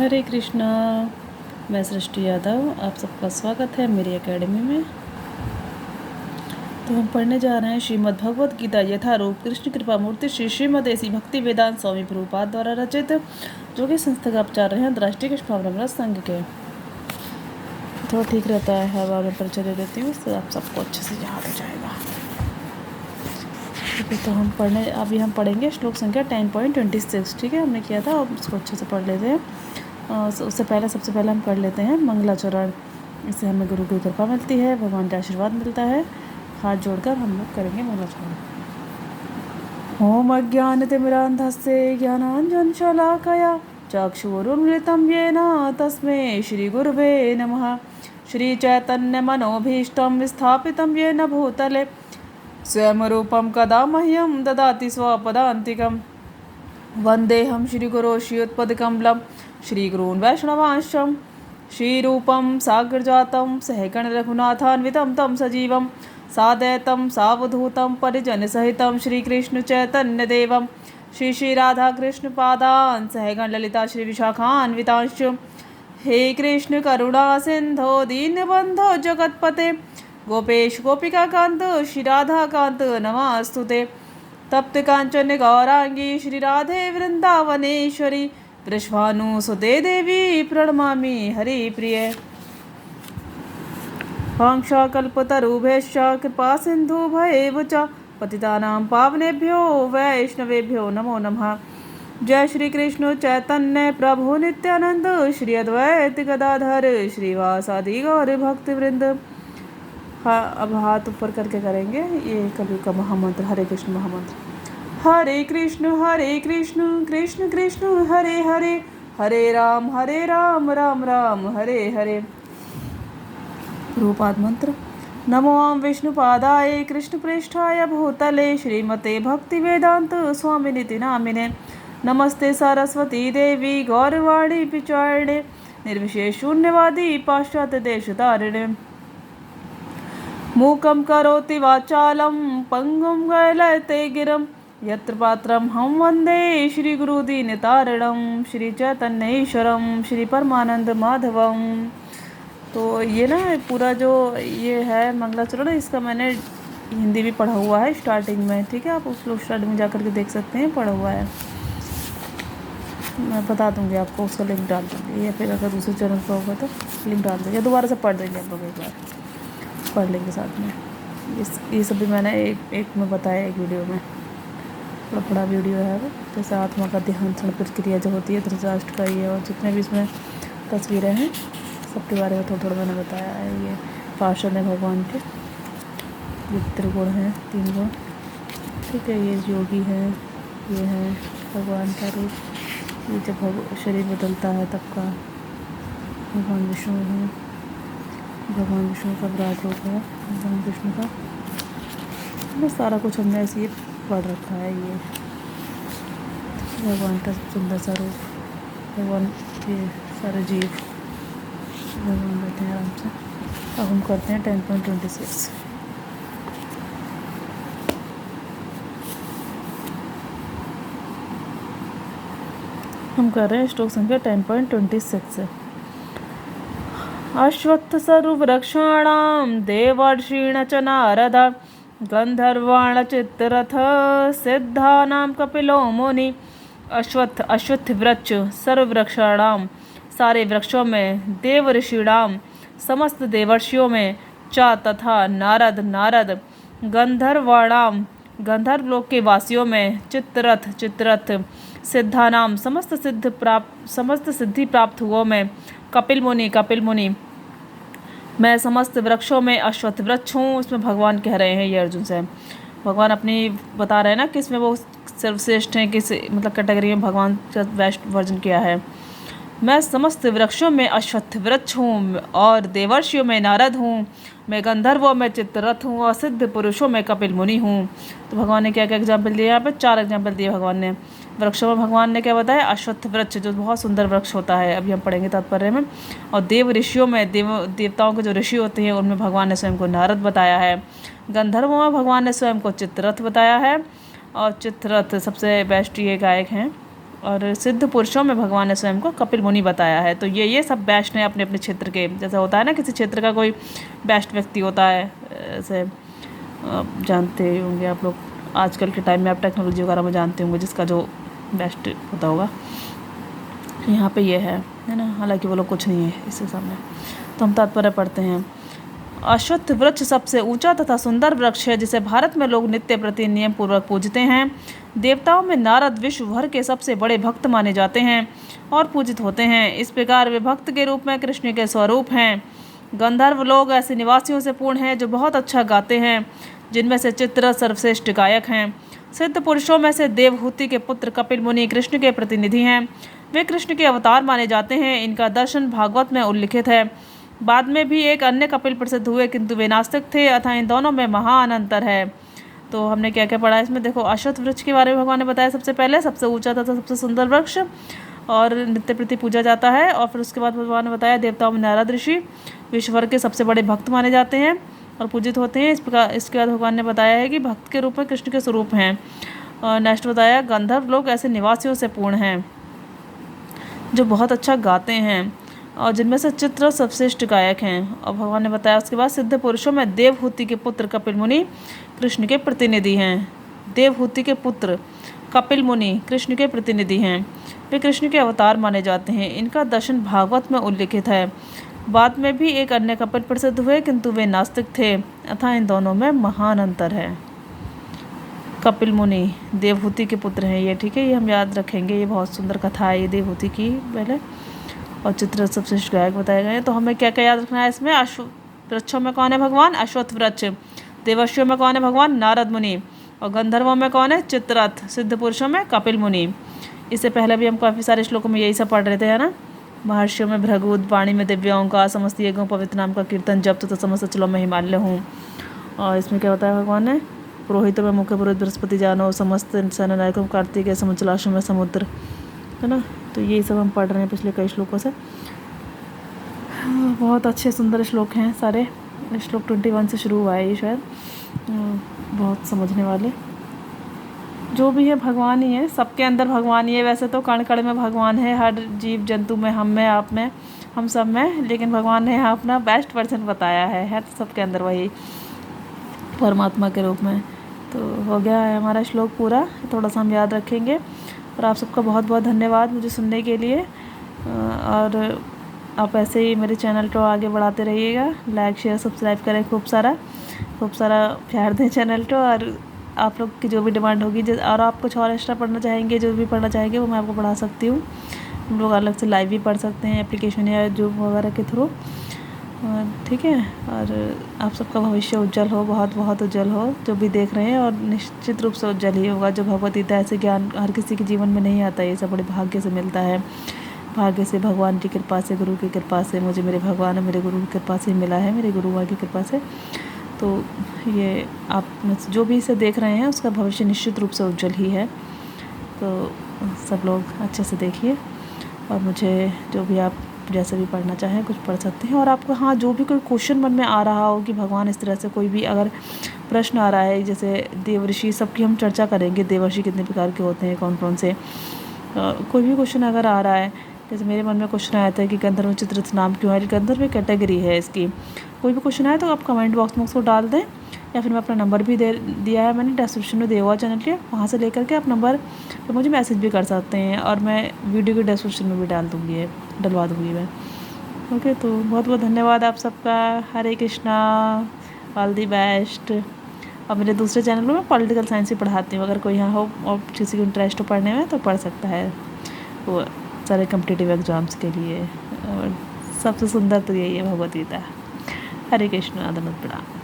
हरे कृष्णा। मैं सृष्टि यादव, आप सबका स्वागत है मेरी एकेडमी में। तो हम पढ़ने जा रहे हैं श्रीमद् भगवद गीता यथारूप कृष्ण कृपा मूर्ति श्री श्रीमद ऐसी भक्ति वेदांत स्वामी प्रभुपाद द्वारा रचित, जो कि संस्था का आचार्य हैं राष्ट्रीय कृष्ण भावनामृत संघ के। थोड़ा ठीक रहता है, हवा में परिचय दे देती हूँ, इससे आप सबको अच्छे से याद हो जाएगा। ठीक है, तो अभी हम पढ़ेंगे श्लोक संख्या 10.26। ठीक है, हमने किया था, अब उसको अच्छे से पढ़ लेते हैं। सबसे पहले हम पढ़ लेते हैं मंगलाचरण। इससे हमें गुरु की कृपा मिलती है, भगवान का आशीर्वाद मिलता है। हाथ जोड़कर हम लोग करेंगे मंगलाचरण। ओम अज्ञानतिमिरान्धस्य ज्ञानाञ्जनशलाकया चक्षुरुन्मिलितं येन तस्मै श्रीगुरुवे नमः। श्रीचैतन्यमनोभीष्टं स्थापितं येन भूतले स्वयं रूपं कदा मह्यं ददाति स्वपदान्तिकं। वन्देऽहं श्रीगुरो श्रीयुत्पदकमलं श्रीगुरून् वैष्णवांशं। श्रीरूपं साग्रजातं सहगणरघुनाथान्वितं तं सजीवं साद्वैतं सावधूतं परिजनसहितं श्रीकृष्णचैतन्यदेवं श्रीराधाकृष्णपादान् सहगणललिता श्रीविशाखान्वितांश्च। हे कृष्ण करुणा सिन्धो दीनबन्धो जगत्पते गोपेश गोपिकाकान्त श्रीराधाकान्त नमस्तुते। तप्त कांचन गौरांगी श्री राधे वृंदावनेश्वरी वृषभानुसुते देवी प्रणमामि हरिप्रिये। वाञ्छाकल्पतरुभ्यश्च कृपा सिन्धुभ्येव च पतितानां पावनेभ्यो वैष्णवेभ्यो नमो नमः। जय श्री कृष्ण चैतन्य प्रभु नित्यानंद श्री अद्वैत गदाधर श्रीवासादि गौर भक्तवृंद। हाँ, अब हाथ ऊपर करके करेंगे ये कभी का महामंत्र, हरे कृष्ण महामंत्र। हरे कृष्ण कृष्ण कृष्ण हरे हरे, हरे राम राम राम हरे हरे। रूपाद मंत्र। नमो विष्णुपादाय कृष्ण प्रेष्ठाय भूतले श्रीमते भक्ति वेदांत स्वामिनिति नामिने। नमस्ते सरस्वती देवी गौरवाणी पिचारिणे निर्विशेष शून्यवादी पाश्चात्य देशतारिणे। मूकं करोति वाचालं पंगुं गलयते गिरं यत्र पात्रं हम वंदे श्रीगुरुदीनतारिणं श्रीचैतन्येश्वरं श्री परमानंद माधवम। तो ये ना पूरा जो ये है मंगलाचरण, इसका मैंने हिंदी भी पढ़ा हुआ है स्टार्टिंग में। ठीक है, आप उस लोग स्टार्टिंग में जाकर के देख सकते हैं, पढ़ा हुआ है। मैं बता दूंगी आपको, उसका लिंक डाल दूँगी, या फिर अगर दूसरे चैनल पर होगा तो लिंक डाल दूँगी, या दोबारा से पढ़ देंगे आप लोग, एक बार पढ़ लेंगे साथ में। ये सब भी मैंने एक में बताया, एक वीडियो में, थोड़ा बड़ा वीडियो है वो। जैसे आत्मा का ध्यान प्रक्रिया जो होती है धृतराष्ट्र का, ये और जितने भी इसमें तस्वीरें हैं सबके बारे में थोड़ा थोड़ा मैंने बताया है। ये पार्षद हैं भगवान के, ये त्रिगुण हैं, 3 गुण। ठीक है, ये योगी हैं, ये है भगवान का रूप, ये जब शरीर बदलता है तब का भगवान विष्णु है, भगवान विष्णु का विराट रूप है, भगवान विष्णु का बस सारा कुछ हमने ऐसे ही पढ़ रखा है। ये भगवान का सुंदर सा रूप, भगवान के सारे जीव, भगवान बैठे हैं आराम से। अब हम करते हैं 10.26। हम कर रहे हैं श्लोक संख्या 10.26 से। अश्वत्थ सर्ववृक्षाणां देवर्षीण च नारद गंधर्वाण चित्तरथ सिद्धानां कपिलो मुनि। अश्वत्थ वृक्ष, सर्ववृक्षाणाम सारे वृक्षों में, देव ऋषिणाम समस्त देवर्षियों में, च तथा नारद गंधर्वाणाम गंधर्व लोक के वासियों में, चित्तरथ सिद्धानाम समस्त सिद्धि प्राप्त हुओं में, कपिल मुनि मैं समस्त वृक्षों में अश्वत्थ वृक्ष हूँ। इसमें भगवान कह रहे हैं ये अर्जुन से, भगवान अपनी बता रहे हैं ना कि इसमें वो सर्वश्रेष्ठ हैं, किस मतलब कैटेगरी में भगवान का बेस्ट वर्जन किया है। मैं समस्त वृक्षों में अश्वत्थ वृक्ष हूँ, और देवर्षियों में नारद हूँ, मैं गंधर्वों में चित्तरथ हूँ, और सिद्ध पुरुषों में कपिल मुनि हूँ। तो भगवान ने क्या क्या एग्जाम्पल दिए, यहाँ पे 4 एग्जाम्पल दिए भगवान ने। वृक्षों में भगवान ने क्या बताया, अश्वत्थ वृक्ष जो बहुत सुंदर वृक्ष होता है, अभी हम पढ़ेंगे तात्पर्य में। और देव ऋषियों में, देवताओं के जो ऋषि होते हैं उनमें भगवान ने स्वयं को नारद बताया है। गंधर्वों में भगवान ने स्वयं को चित्तरथ बताया है, और चित्तरथ सबसे बेस्ट ये गायक हैं, और सिद्ध पुरुषों में भगवान ने स्वयं को कपिल मुनि बताया है। तो ये सब बेस्ट हैं अपने अपने क्षेत्र के। जैसा होता है ना, किसी क्षेत्र का कोई बेस्ट व्यक्ति होता है, ऐसे जानते होंगे आप लोग, आजकल के टाइम में आप टेक्नोलॉजी वगैरह में जानते होंगे जिसका जो बेस्ट होता होगा। यहाँ पे ये है ना, हालांकि वो लोग कुछ नहीं है इसके सामने। तो हम तात्पर्य पढ़ते हैं। अश्वत्थ वृक्ष सबसे ऊंचा तथा सुंदर वृक्ष है जिसे भारत में लोग नित्य प्रति नियम पूर्वक पूजते हैं। देवताओं में नारद विश्व भर के सबसे बड़े भक्त माने जाते हैं और पूजित होते हैं। इस प्रकार वे भक्त के रूप में कृष्ण के स्वरूप हैं। गंधर्व लोग ऐसे निवासियों से पूर्ण हैं जो बहुत अच्छा गाते हैं, जिनमें से चित्ररथ सर्वश्रेष्ठ गायक हैं। सिद्ध पुरुषों में से देवहूति के पुत्र कपिल मुनि कृष्ण के प्रतिनिधि हैं। वे कृष्ण के अवतार माने जाते हैं। इनका दर्शन भागवत में उल्लिखित है। बाद में भी एक अन्य कपिल प्रसिद्ध हुए, किंतु वे नास्तिक थे, अतः इन दोनों में महान अंतर है। तो हमने क्या क्या पढ़ा है इसमें, देखो अश्वत्थ वृक्ष के बारे में भगवान ने बताया। सबसे पहले सबसे ऊंचा तथा सबसे सुंदर वृक्ष और नित्य प्रति पूजा जाता है। और फिर उसके बाद भगवान ने बताया देवताओं में नारद ऋषि विश्वभर के सबसे बड़े भक्त माने जाते हैं और पूजित होते हैं। इस प्रकार इसके बाद भगवान ने बताया है कि भक्त के रूप में कृष्ण के स्वरूप हैं। और नेक्स्ट बताया गंधर्व लोग ऐसे निवासियों से पूर्ण हैं जो बहुत अच्छा गाते हैं और जिनमें से चित्ररथ सर्वश्रेष्ठ गायक हैं। और भगवान ने बताया उसके बाद सिद्ध पुरुषों में देवहूति के पुत्र कपिल मुनि कृष्ण के प्रतिनिधि हैं। देवहूति के पुत्र कपिल मुनि कृष्ण के प्रतिनिधि हैं। वे कृष्ण के अवतार माने जाते हैं। इनका दर्शन भागवत में उल्लिखित है। बाद में भी एक अन्य कपिल प्रसिद्ध हुए, किंतु वे नास्तिक थे, अतः इन दोनों में महान अंतर है। कपिल मुनि देवहूति के पुत्र हैं ये, ठीक है, ये हम याद रखेंगे। ये बहुत सुंदर कथा है ये देवहूति की पहले। और चित्ररथ सर्वश्रेष्ठ गायक बताए गए हैं। तो हमें क्या क्या याद रखना है इसमें। वृक्षों में कौन है भगवान, अश्वत्थ वृक्ष। देवर्षियों में कौन है भगवान, नारद मुनि। और गंधर्वों में कौन है, चित्ररथ। सिद्ध पुरुषों में कपिल मुनि। इससे पहले भी हम काफ़ी सारे श्लोकों में यही सब पढ़ रहे थे, है ना। महर्षियों में भृगुद, वाणी में दिव्यों का, समस्त यज्ञों पवित्र नाम का कीर्तन जब तो समस्त चलो में हिमालय हूँ। और इसमें क्या बताया भगवान ने, पुरोहितों में मुख्य पुरोहित बृहस्पति जानो, समस्त सेनानायकों कार्तिकेय समुचलाशु में समुद्र, है ना। तो ये सब हम पढ़ रहे हैं पिछले कई श्लोकों से। बहुत अच्छे सुंदर श्लोक हैं सारे। श्लोक 21 से शुरू हुआ है ये शायद। बहुत समझने वाले। जो भी है भगवान ही है, सबके अंदर भगवान ही है। वैसे तो कण कण में भगवान है, हर जीव जंतु में, हम में, आप में, हम सब में। लेकिन भगवान ने यहाँ अपना बेस्ट वर्जन बताया है तो सबके अंदर वही परमात्मा के रूप में। तो हो गया है हमारा श्लोक पूरा, थोड़ा सा हम याद रखेंगे। और आप सबका बहुत बहुत धन्यवाद मुझे सुनने के लिए। और आप ऐसे ही मेरे चैनल को आगे बढ़ाते रहिएगा। लाइक शेयर सब्सक्राइब करें, खूब सारा प्यार दें चैनल को। और आप लोग की जो भी डिमांड होगी, और आप कुछ और एक्स्ट्रा पढ़ना चाहेंगे, जो भी पढ़ना चाहेंगे वो मैं आपको पढ़ा सकती हूँ। हम लोग अलग से लाइव भी पढ़ सकते हैं एप्लीकेशन या जूम वगैरह के थ्रू, ठीक है। और आप सबका भविष्य उज्जवल हो, बहुत बहुत उज्जवल हो, जो भी देख रहे हैं। और निश्चित रूप से उज्जवल ही होगा। जो भगवत गीता ऐसे ज्ञान हर किसी के जीवन में नहीं आता, ये सब बड़े भाग्य से मिलता है। भाग्य से, भगवान की कृपा से, गुरु की कृपा से। मुझे मेरे भगवान और मेरे गुरु की कृपा से मिला है, मेरे गुरु की कृपा से। तो ये आप जो भी इसे देख रहे हैं उसका भविष्य निश्चित रूप से उज्जवल ही है। तो सब लोग अच्छे से देखिए। और मुझे जो भी आप जैसे भी पढ़ना चाहें कुछ पढ़ सकते हैं। और आपको हाँ, जो भी कोई क्वेश्चन मन में आ रहा हो कि भगवान इस तरह से कोई भी अगर प्रश्न आ रहा है, जैसे देवर्षि सबकी हम चर्चा करेंगे, देवर्षि कितने प्रकार के होते हैं, कौन कौन से। कोई भी क्वेश्चन अगर आ रहा है, जैसे मेरे मन में क्वेश्चन आया था कि गंधर्व चित्ररथ नाम क्यों है, गंधर्व एक कैटेगरी है इसकी। कोई भी क्वेश्चन आए तो आप कमेंट बॉक्स में उसको डाल दें, या फिर मैं अपना नंबर भी दिया है मैंने डिस्क्रिप्शन में दिया हुआ चैनल के, वहाँ से लेकर के आप नंबर तो मुझे मैसेज भी कर सकते हैं। और मैं वीडियो की डिस्क्रिप्शन में भी डलवा दूँगी मैं। ओके, तो बहुत बहुत धन्यवाद आप सबका। हरे कृष्णा, ऑल दी बेस्ट। और मेरे दूसरे चैनल में मैं पॉलिटिकल साइंस भी पढ़ाती हूँ। अगर कोई यहाँ हो और किसी को इंटरेस्ट हो पढ़ने में तो पढ़ सकता है, वो सारे कॉम्पिटिटिव एग्जाम्स के लिए। और सबसे सुंदर तो यही है भगवद गीता। हरे कृष्णा, धन्यवाद।